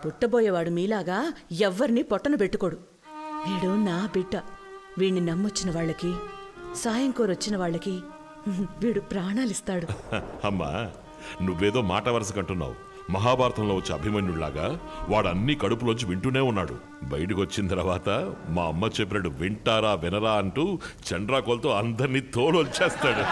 పుట్టబోయేవాడు మీలాగా ఎవ్వరినీ పొట్టన పెట్టుకోడు. వీడు నా బిడ్డ. వీడిని నమ్మొచ్చిన వాళ్ళకి, సాయం కోరొచ్చిన వాళ్ళకి వీడు ప్రాణాలిస్తాడు. అమ్మా, నువ్వేదో మాట వరుసకంటున్నావు. మహాభారతంలో వచ్చే అభిమన్యుడిలాగా వాడు అన్ని కడుపులోంచి వింటూనే ఉన్నాడు. బయటకు వచ్చిన తర్వాత మా అమ్మ చెప్పినట్టు వింటారా వినరా అంటూ చండ్రాకోలతో అందరినీ తోలొచ్చేస్తాడు.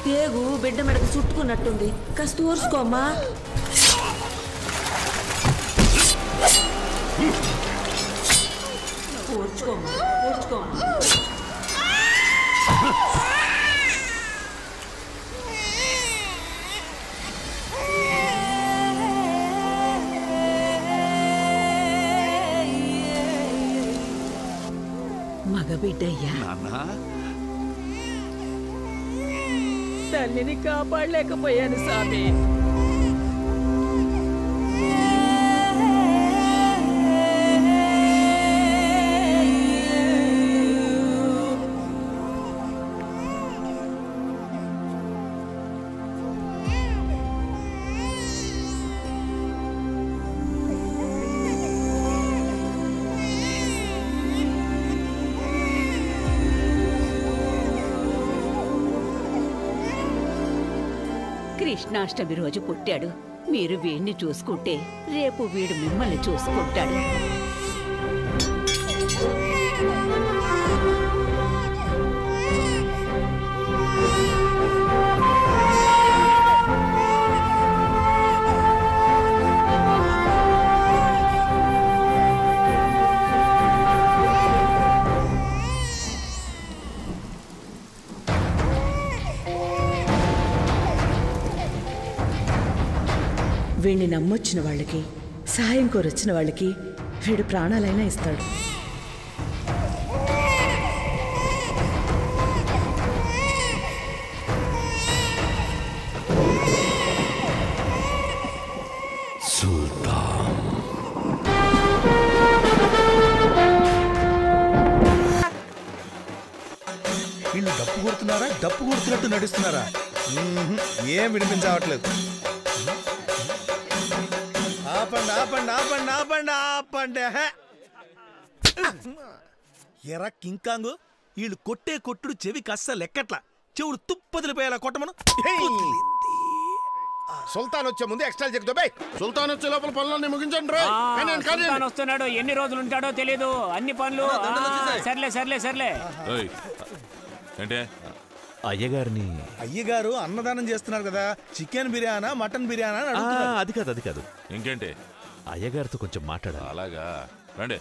పేగు బిడ్డ మెడకు చుట్టుకున్నట్టుంది, కాస్త ఊర్చుకోమ్మా. ఊర్చుకోమ్మా, ఊర్చుకోమ్మా. మగబిడ్డయ్యా, తల్లిని కాపాడలేకపోయాను స్వామి. కృష్ణాష్టమి రోజు పుట్టాడు. మీరు వీడిని చూసుకుంటే రేపు వీడు మిమ్మల్ని చూసుకుంటాడు. వీడిని నమ్మొచ్చిన వాళ్ళకి, సహాయం కోరొచ్చిన వాళ్ళకి వీడు ప్రాణాలైనా ఇస్తాడు. వీళ్ళు డప్పు కొడుతున్నారా, డప్పు కొడుతున్నట్టు నడుస్తున్నారా? ఏం వినిపించవట్లేదు. ఆపండి ఆపండి ఆపండి ఆపండి ఆపండి. ఎరా కింకాంగు, వీళ్ళు కొట్టే కొట్టుడు చెవికి అస్సలు ఎక్కట్లా. చెవుడు తుప్పదిలిపోయేలా కొట్టమను. సుల్తాన్ వచ్చే ముందు ఎక్స్ట్రా చెక్. సుల్తాన్ వచ్చే లోపల పనులన్నీ ముగించండి. వస్తున్నాడు, ఎన్ని రోజులు ఉంటాడో తెలియదు. అన్ని పనులు సర్లే సర్లే సర్లే. అంటే అయ్యగారు అన్నదానం చేస్తున్నారు కదా, చికెన్ బిర్యానా మటన్ బిర్యానా? అది కాదు అది కాదు. ఇంకేంటి? అయ్యగారితో కొంచెం మాట్లాడాలి. అలాగా, రండి.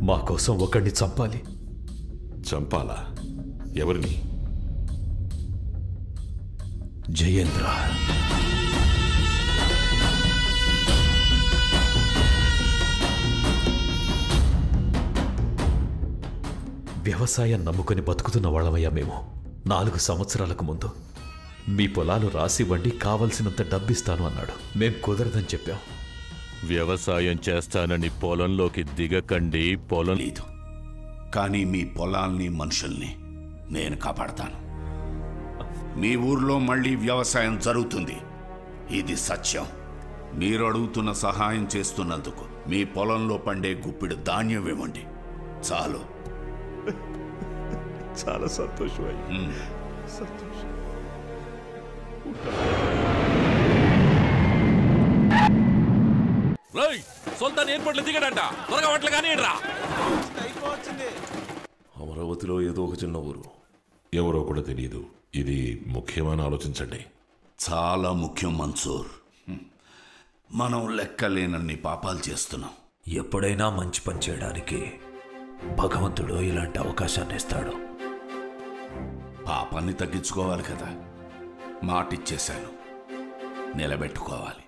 మా కోసం ఒకడిని చంపాలి. చంపాలా? ఎవరిని? జయేంద్ర. వ్యవసాయం నమ్ముకొని బతుకుతున్న వాళ్ళమయ్యా మేము. 4 సంవత్సరాలకు ముందు మీ పొలాలు రాసివ్వండి, కావలసినంత డబ్బిస్తాను అన్నాడు. మేం కుదరదని చెప్పాం. వ్యవసాయం చేస్తానని పొలంలోకి దిగకండి. పొలం లేదు, కానీ మీ పొలాల్ని మనుషుల్ని నేను కాపాడతాను. మీ ఊర్లో మళ్ళీ వ్యవసాయం జరుగుతుంది, ఇది సత్యం. మీరు అడుగుతున్న సహాయం చేస్తున్నందుకు మీ పొలంలో పండే గుప్పిడు ధాన్యం ఇవ్వండి చాలు. చాలా సంతోషం. సుల్తాన్ ఎయిర్పోర్ట్లో దిగాడంట. త్వరగా వంటలు కానీ రా. అమరావతిలో ఏదో ఒక చిన్న ఊరు, ఎవరో కూడా తెలియదు. ఇది ముఖ్యమని ఆలోచించండి. చాలా ముఖ్యం మన్సూర్. మనం లెక్కలేనన్ని పాపాలు చేస్తున్నాం. ఎప్పుడైనా మంచి పని చేయడానికి భగవంతుడు ఇలాంటి అవకాశాన్ని ఇస్తాడు. పాపాన్ని తగ్గించుకోవాలి కదా, మాటిచ్చేశాను, నిలబెట్టుకోవాలి.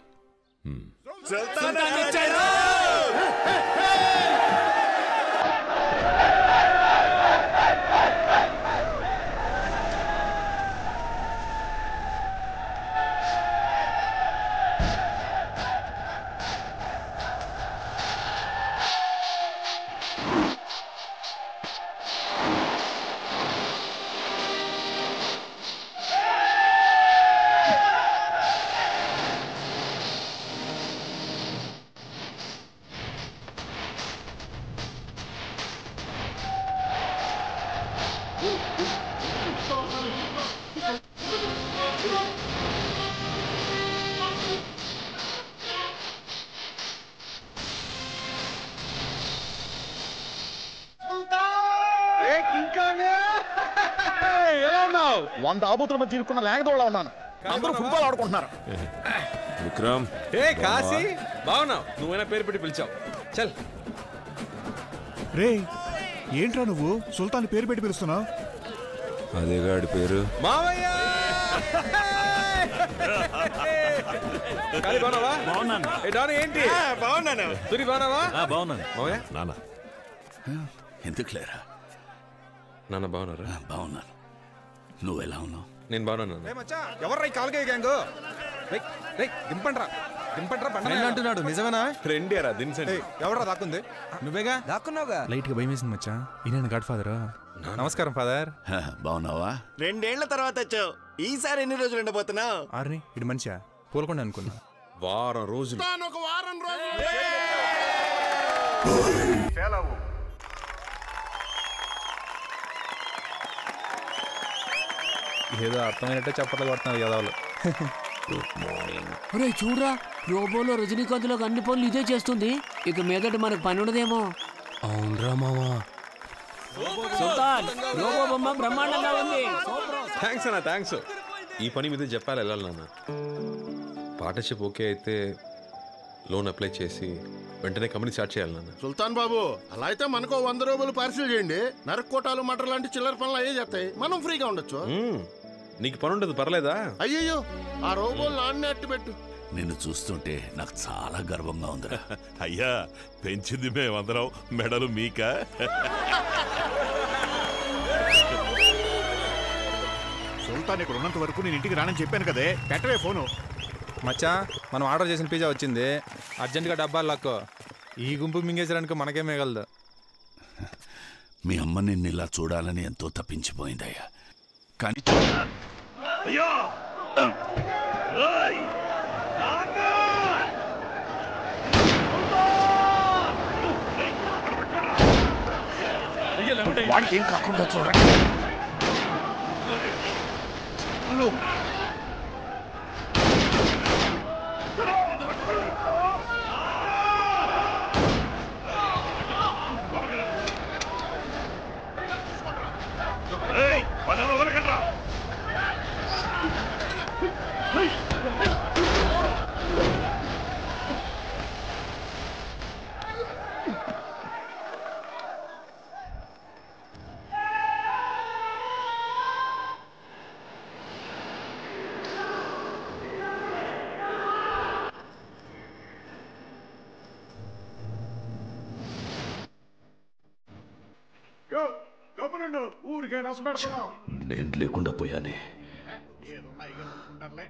వంద ఆబూతుల మధ్య ఇరుక్కున్న లేకదోళ్ళ ఉన్నాను. అందరూ ఫుట్బాల్ ఆడుకుంటున్నారు. విక్రమ్, కాశీ బాగున్నావు? నువ్వైనా పేరు పెట్టి పిలిచావు. చల్. రే, ఏంట్రా నువ్వు సుల్తాన్ పేరు పెట్టి పిలుస్తున్నావు? అదే గాడి పేరు. మావయ్య బాగున్నావా? బాగున్నాను. ఏంటి బాగున్నాను. తురి బాగున్నావా? బాగున్నాను. మావయ్య నాన్న ఎందుకు లేరా? నాన్న బాగున్నారా? బాగున్నాను. నువ్వెలా ఉన్నావు? నేను బాగున్నాను. ఎవర్రా కాలుగా గ్యాంగ్? దింపండ్రా దింపండ్రా. అంటున్నాడు నిజమేనా? రెండేరా దించండి. ఎవర్రా దాక్కుంది? నువ్వేగా దాక్కున్నావుగా. లైట్ గా భయం వేసింది మచ్చా. ఈయన గాడ్ ఫాదర్. నమస్కారం ఫాదర్. బాగున్నావా? 2 ఏళ్ల తర్వాత వచ్చావు. ఈసారి ఎన్ని రోజులు ఉండబోతున్నావు? ఆర్ని ఇటు మనిషా పూలకొండ అనుకున్నా. వారం రోజులు. ఏదో అర్థమైనట్టే చప్పట్లు కొడుతున్నారు యదవులు. చూడరా, రోబోలో రజనీకాంత్లో అన్ని పనులు ఇదే చేస్తుంది. ఇక మీదట మనకు పని ఉండదేమో. అవునరా మావా. సుల్తాన్, రోబో బొమ్మ బ్రహ్మాండంగా ఉంది. థ్యాంక్స్ అన్న, థ్యాంక్స్. ఈ పని మీద చెప్పాలి వెళ్ళాలి నాన్న. పార్ట్నర్షిప్ ఓకే అయితే లోన్ అప్లై చేసి వెంటనే కంపెనీ స్టార్ట్ చేయాలి నాన్న. సుల్తాన్ బాబు, అలా అయితే మనకు 100 రూపాయలు పార్సిల్ చేయండి. నరక్కోటాలు మటర్ లాంటి చిల్లర పనులు అయ్యే చేస్తాయి, మనం ఫ్రీగా ఉండొచ్చు. నీకు పని ఉండదు, పర్లేదా? అయ్యయ్యో, ఆ రోబోలు నాన్నే అట్టు పెట్టు. నిన్ను చూస్తుంటే నాకు చాలా గర్వంగా ఉందిరా. అయ్యా, పెంచింది మేమందరం, మెడలు మీక. సుల్తాన్ ఇక్కడ ఉన్నంత వరకు నేను ఇంటికి రానని చెప్పాను కదే. పెట్టవే ఫోను. మచ్చా, మనం ఆర్డర్ చేసిన పిజ్జా వచ్చింది. అర్జెంటుగా డబ్బాలు లాక్కో. ఈ గుంపు మింగేసడానికి మనకే మిగలదు. మీ అమ్మ నిన్ను ఇలా చూడాలని ఎంతో తప్పించిపోయిందయ్యా. కానీ వాడికి ఏం కాకుండా చూడండి. నేను లేకుండా పోయానే. ఉంటారులే.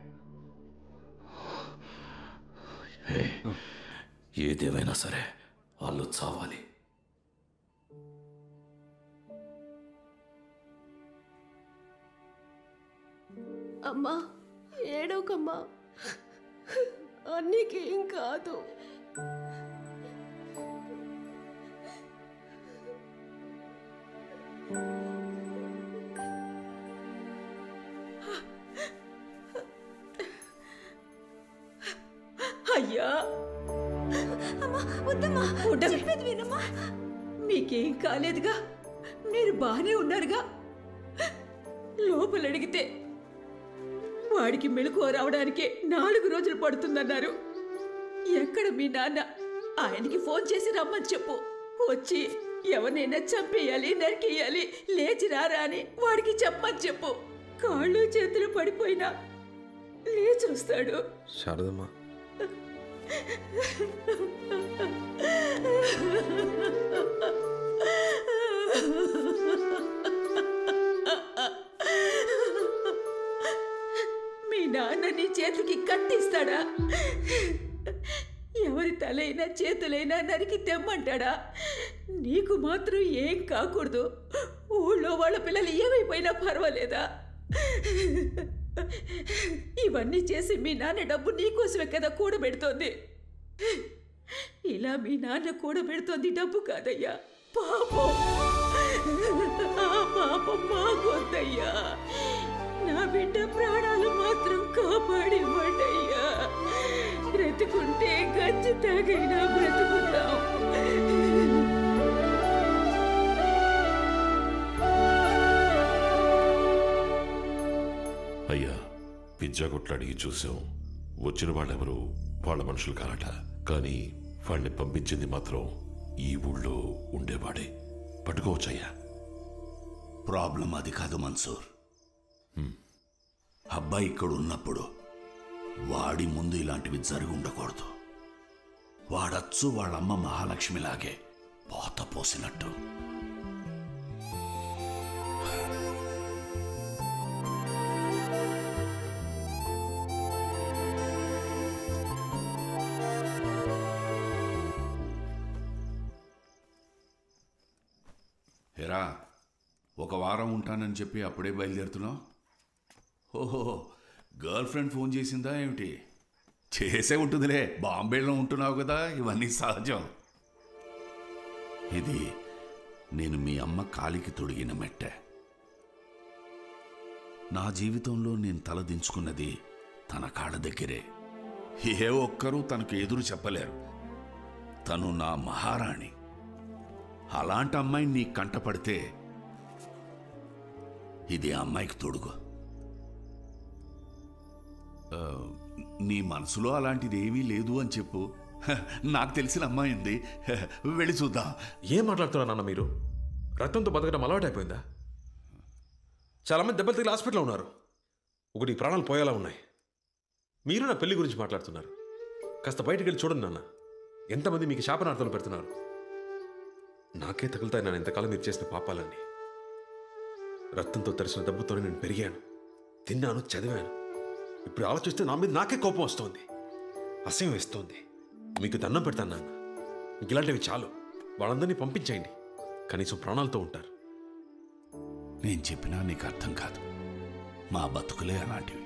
ఏదేమైనా సరే వాళ్ళు చావాలి. అమ్మా ఏడవకమ్మా, అన్నికేం కాదు. అయ్యా మీకేం కాలేదుగా, మీరు బానే ఉన్నారుగా. లోపల అడిగితే వాడికి మెలకువ రావడానికే 4 రోజులు పడుతుందన్నారు. ఎక్కడ మీ నాన్న? ఆయనకి ఫోన్ చేసి రమ్మని చెప్పు. వచ్చి ఎవరినైనా చంపేయాలి, నరికేయాలి, లేచి రారా అని వాడికి చెప్పమని చెప్పు. కాళ్ళు చేతులు పడిపోయినా లేచి వస్తాడు. శారదమ్మ, మీ నాన్న నీ చేతికి కత్తిస్తాడా? ఎవరి తలైనా చేతులైనా నరికి తెమ్మంటాడా? నీకు మాత్రం ఏం కాకూడదు. ఊళ్ళో వాళ్ళ పిల్లలు ఏమైపోయినా పర్వాలేదా? ఇవన్నీ చేసి మీ నాన్న డబ్బు నీకోసమే కదా కూడబెడుతోంది. ఇలా మీ నాన్న కూడబెడుతోంది డబ్బు కాదయ్యా, పాపం. ఆ పాపం మాకొద్దయ్యా. నా బిడ్డ ప్రాణాలు మాత్రం కాపాడివ్వండి అయ్యా. బ్రతుకుంటే గచ్చి తాగైనా బ్రతుకుతాం. అయ్యా, పిజ్జా కొట్లు అడిగి చూసాం. వచ్చిన వాళ్ళెవరు వాళ్ళ మనుషులు కారట. కానీ వాడిని పంపించింది మాత్రం ఈ ఊళ్ళో ఉండేవాడే. పట్టుకోవచ్చయ్యా. ప్రాబ్లం అది కాదు మన్సూర్. అబ్బాయి ఇక్కడ ఉన్నప్పుడు వాడి ముందు ఇలాంటివి జరిగి ఉండకూడదు. వాడచ్చు వాళ్ళమ్మ మహాలక్ష్మిలాగే పోత పోసినట్టు. ఎరా, 1 వారం ఉంటానని చెప్పి అప్పుడే బయలుదేరుతున్నావు? ఓహో, గర్ల్ ఫ్రెండ్ ఫోన్ చేసిందా ఏమిటి? చేసే ఉంటుందిలే, బాంబేలో ఉంటున్నావు కదా, ఇవన్నీ సహజం. ఇది నేను మీ అమ్మ కాలికి తొడిగిన మెట్టె. నా జీవితంలో నేను తలదించుకున్నది తన కాళ్ళ దగ్గరే. ఏ ఒక్కరూ తనకు ఎదురు చెప్పలేరు. తను నా మహారాణి. అలాంటి అమ్మాయిని నీ కంటపడితే ఇది అమ్మాయికి తొడుగు. నీ మనసులో అలాంటిది ఏమీ లేదు అని చెప్పు. నాకు తెలిసిన అమ్మాయి ఉంది, వెళ్ళి చూద్దాం. ఏం మాట్లాడుతున్నారు నాన్న మీరు? రక్తంతో బతకడం అలవాటైపోయిందా? చాలామంది దెబ్బలు తగిలి హాస్పిటల్లో ఉన్నారు. ఒకటి ప్రాణాలు పోయేలా ఉన్నాయి. మీరు నా పెళ్లి గురించి మాట్లాడుతున్నారు. కాస్త బయటికి వెళ్ళి చూడండి నాన్న. ఎంతమంది మీకు శాపనార్థాలు పెడుతున్నారు. నాకే తగులుతాయి నాన్న ఇంతకాలం మీరు చేసిన పాపాలన్నీ. రక్తంతో తెరిచిన దెబ్బతోనే నేను పెరిగాను, తిన్నాను, చదివాను. ఇప్పుడు ఆలోచిస్తే నా మీద నాకే కోపం వస్తోంది, అసహ్యం వేస్తోంది. మీకు దండం పెడతాను నాన్న, మీకు ఇలాంటివి చాలు. వాళ్ళందరినీ పంపించేయండి, కనీసం ప్రాణాలతో ఉంటారు. నేను చెప్పినా నీకు అర్థం కాదు. మా బతుకులే అలాంటివి.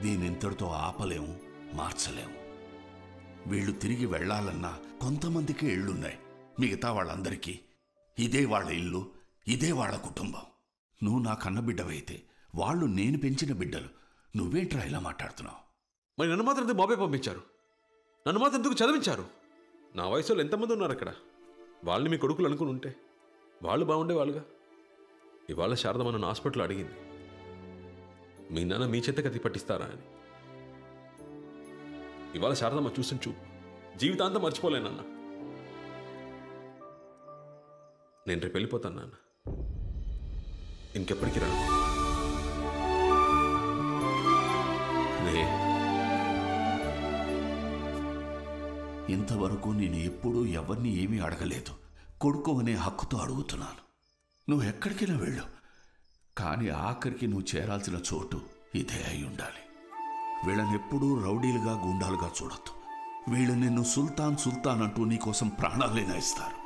దీనింతటితో ఆపలేము, మార్చలేము. వీళ్ళు తిరిగి వెళ్లాలన్నా కొంతమందికి ఇళ్లున్నాయి. మిగతా వాళ్ళందరికీ ఇదే వాళ్ళ ఇల్లు, ఇదే వాళ్ళ కుటుంబం. నువ్వు నా కన్న బిడ్డవైతే వాళ్ళు నేను పెంచిన బిడ్డలు. నువ్వేంట్రా ఇలా మాట్లాడుతున్నావు? మరి నన్ను మాత్రం ఎందుకు బాబే పంపించారు? నన్ను మాత్రం ఎందుకు చదివించారు? నా వయసులో ఎంతమంది ఉన్నారు అక్కడ? వాళ్ళని మీ కొడుకులు అనుకుని ఉంటే వాళ్ళు బాగుండేవాళ్ళుగా. ఇవాళ శారదమ్మ నన్ను హాస్పిటల్లో అడిగింది, మీ నాన్న మీ చేత కత్తి పట్టిస్తారా అని. ఇవాళ శారదమ్మ చూసిన చూపు జీవితాంతం మర్చిపోలేనన్న. నేను రేపు వెళ్ళిపోతాను నాన్న, ఇంకెప్పటికీ రాను. ఇంతవరకు నేను ఎప్పుడూ ఎవరిని ఏమీ అడగలేదు. కొడుకు అనే హక్కుతో అడుగుతున్నాను. నువ్వు ఎక్కడికైనా వెళ్ళు, కానీ ఆఖరికి నువ్వు చేరాల్సిన చోటు ఇదే అయి ఉండాలి. వీళ్ళనెప్పుడూ రౌడీలుగా గుండాలుగా చూడొద్దు. వీళ్ళు నిన్ను సుల్తాన్ సుల్తాన్ అంటూ నీకోసం ప్రాణాలైనా ఇస్తారు.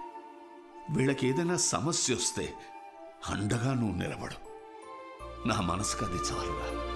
వీళ్ళకి ఏదైనా సమస్య వస్తే అండగా నువ్వు నిలబడు. నా మనసుకు అది చాలుగా.